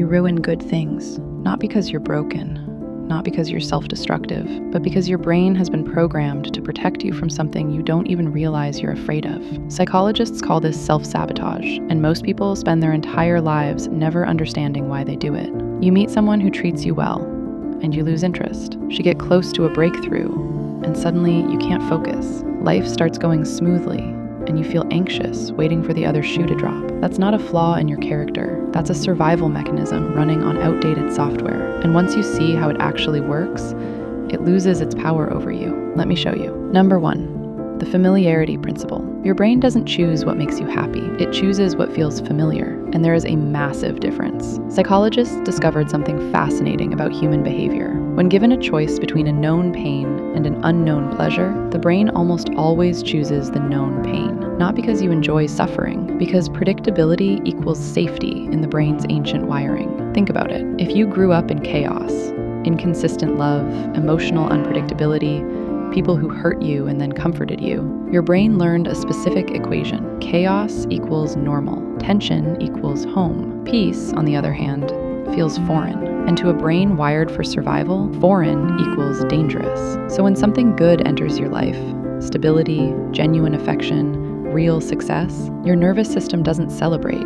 You ruin good things, not because you're broken, not because you're self-destructive, but because your brain has been programmed to protect you from something you don't even realize you're afraid of. Psychologists call this self-sabotage, and most people spend their entire lives never understanding why they do it. You meet someone who treats you well, and you lose interest. You get close to a breakthrough, and suddenly you can't focus. Life starts going smoothly, and you feel anxious, waiting for the other shoe to drop. That's not a flaw in your character. That's a survival mechanism running on outdated software. And once you see how it actually works, it loses its power over you. Let me show you. Number 1, the familiarity principle. Your brain doesn't choose what makes you happy. It chooses what feels familiar, and there is a massive difference. Psychologists discovered something fascinating about human behavior. When given a choice between a known pain and an unknown pleasure, the brain almost always chooses the known pain. Not because you enjoy suffering, because predictability equals safety in the brain's ancient wiring. Think about it. If you grew up in chaos, inconsistent love, emotional unpredictability, people who hurt you and then comforted you, your brain learned a specific equation. Chaos equals normal. Tension equals home. Peace, on the other hand, feels foreign. And to a brain wired for survival, foreign equals dangerous. So when something good enters your life, stability, genuine affection, real success, your nervous system doesn't celebrate.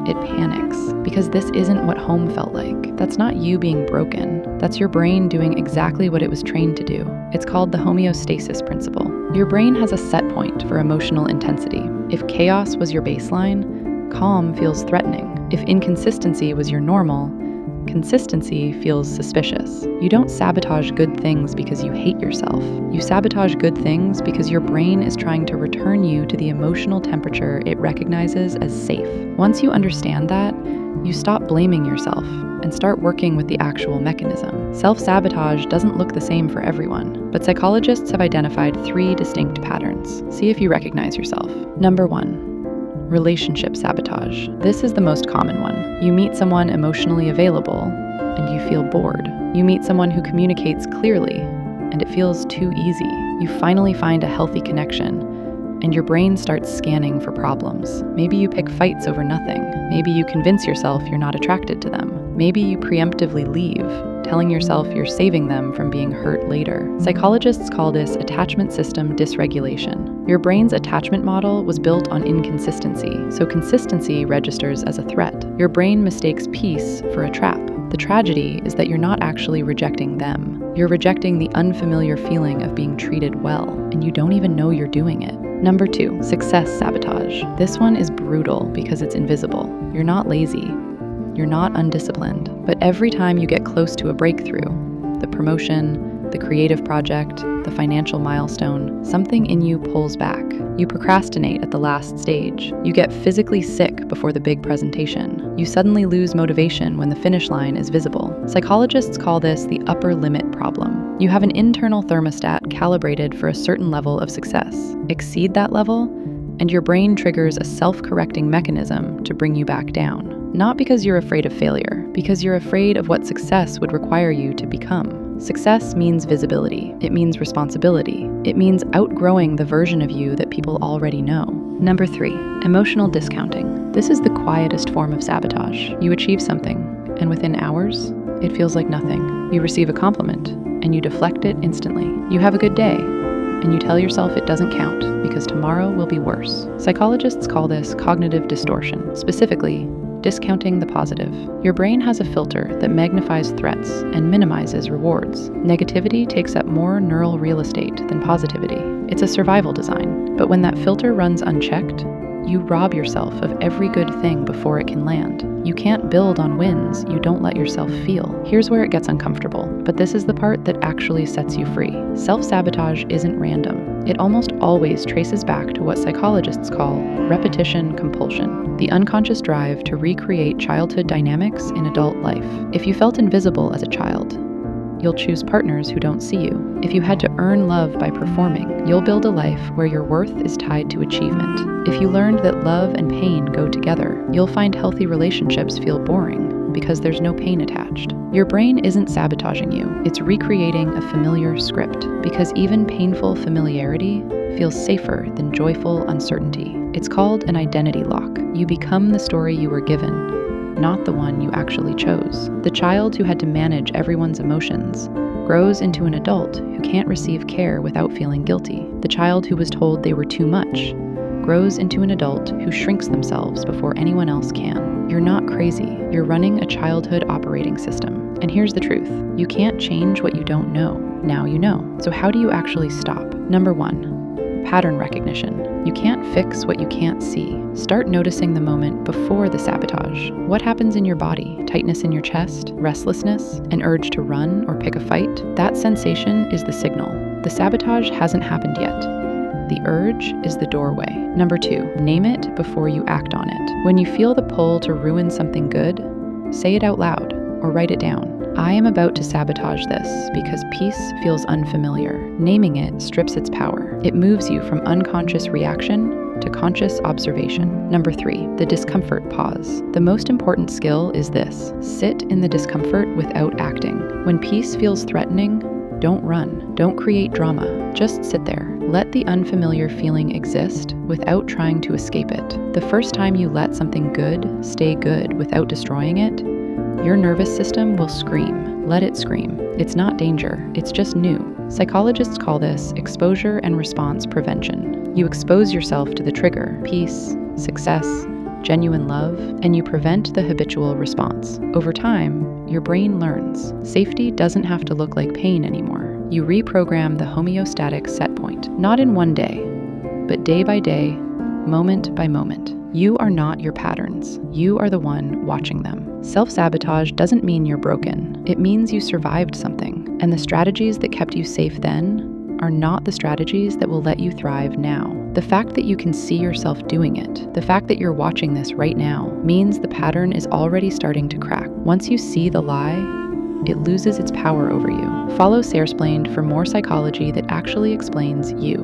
It panics, because this isn't what home felt like. That's not you being broken. That's your brain doing exactly what it was trained to do. It's called the homeostasis principle. Your brain has a set point for emotional intensity. If chaos was your baseline, calm feels threatening. If inconsistency was your normal, consistency feels suspicious. You don't sabotage good things because you hate yourself. You sabotage good things because your brain is trying to return you to the emotional temperature it recognizes as safe. Once you understand that, you stop blaming yourself and start working with the actual mechanism. Self-sabotage doesn't look the same for everyone, but psychologists have identified 3 distinct patterns. See if you recognize yourself. Number 1. Relationship sabotage. This is the most common one. You meet someone emotionally available, and you feel bored. You meet someone who communicates clearly, and it feels too easy. You finally find a healthy connection, and your brain starts scanning for problems. Maybe you pick fights over nothing. Maybe you convince yourself you're not attracted to them. Maybe you preemptively leave, telling yourself you're saving them from being hurt later. Psychologists call this attachment system dysregulation. Your brain's attachment model was built on inconsistency, so consistency registers as a threat. Your brain mistakes peace for a trap. The tragedy is that you're not actually rejecting them. You're rejecting the unfamiliar feeling of being treated well, and you don't even know you're doing it. Number 2, success sabotage. This one is brutal because it's invisible. You're not lazy. You're not undisciplined. But every time you get close to a breakthrough, the promotion, the creative project, the financial milestone, something in you pulls back. You procrastinate at the last stage. You get physically sick before the big presentation. You suddenly lose motivation when the finish line is visible. Psychologists call this the upper limit problem. You have an internal thermostat calibrated for a certain level of success. Exceed that level, and your brain triggers a self-correcting mechanism to bring you back down. Not because you're afraid of failure, because you're afraid of what success would require you to become. Success means visibility. It means responsibility. It means outgrowing the version of you that people already know. Number 3, emotional discounting. This is the quietest form of sabotage. You achieve something, and within hours, it feels like nothing. You receive a compliment, and you deflect it instantly. You have a good day, and you tell yourself it doesn't count because tomorrow will be worse. Psychologists call this cognitive distortion, specifically discounting the positive. Your brain has a filter that magnifies threats and minimizes rewards. Negativity takes up more neural real estate than positivity. It's a survival design. But when that filter runs unchecked, you rob yourself of every good thing before it can land. You can't build on wins you don't let yourself feel. Here's where it gets uncomfortable, but this is the part that actually sets you free. Self-sabotage isn't random. It almost always traces back to what psychologists call repetition compulsion, the unconscious drive to recreate childhood dynamics in adult life. If you felt invisible as a child, you'll choose partners who don't see you. If you had to earn love by performing, you'll build a life where your worth is tied to achievement. If you learned that love and pain go together, you'll find healthy relationships feel boring because there's no pain attached. Your brain isn't sabotaging you, it's recreating a familiar script, because even painful familiarity feels safer than joyful uncertainty. It's called an identity lock. You become the story you were given, not the one you actually chose. The child who had to manage everyone's emotions grows into an adult who can't receive care without feeling guilty. The child who was told they were too much grows into an adult who shrinks themselves before anyone else can. You're not crazy. You're running a childhood operating system. And here's the truth. You can't change what you don't know. Now you know. So how do you actually stop? Number 1, pattern recognition. You can't fix what you can't see. Start noticing the moment before the sabotage. What happens in your body? Tightness in your chest? Restlessness? An urge to run or pick a fight? That sensation is the signal. The sabotage hasn't happened yet. The urge is the doorway. Number 2, name it before you act on it. When you feel the pull to ruin something good, say it out loud or write it down. I am about to sabotage this because peace feels unfamiliar. Naming it strips its power. It moves you from unconscious reaction to conscious observation. Number 3, the discomfort pause. The most important skill is this: sit in the discomfort without acting. When peace feels threatening, don't run. Don't create drama. Just sit there. Let the unfamiliar feeling exist without trying to escape it. The first time you let something good stay good without destroying it, your nervous system will scream. Let it scream. It's not danger. It's just new. Psychologists call this exposure and response prevention. You expose yourself to the trigger, peace, success, genuine love, and you prevent the habitual response. Over time, your brain learns. Safety doesn't have to look like pain anymore. You reprogram the homeostatic set point, not in one day, but day by day, moment by moment. You are not your patterns. You are the one watching them. Self-sabotage doesn't mean you're broken. It means you survived something, and the strategies that kept you safe then are not the strategies that will let you thrive now. The fact that you can see yourself doing it, the fact that you're watching this right now, means the pattern is already starting to crack. Once you see the lie, it loses its power over you. Follow Sahrsplained for more psychology that actually explains you.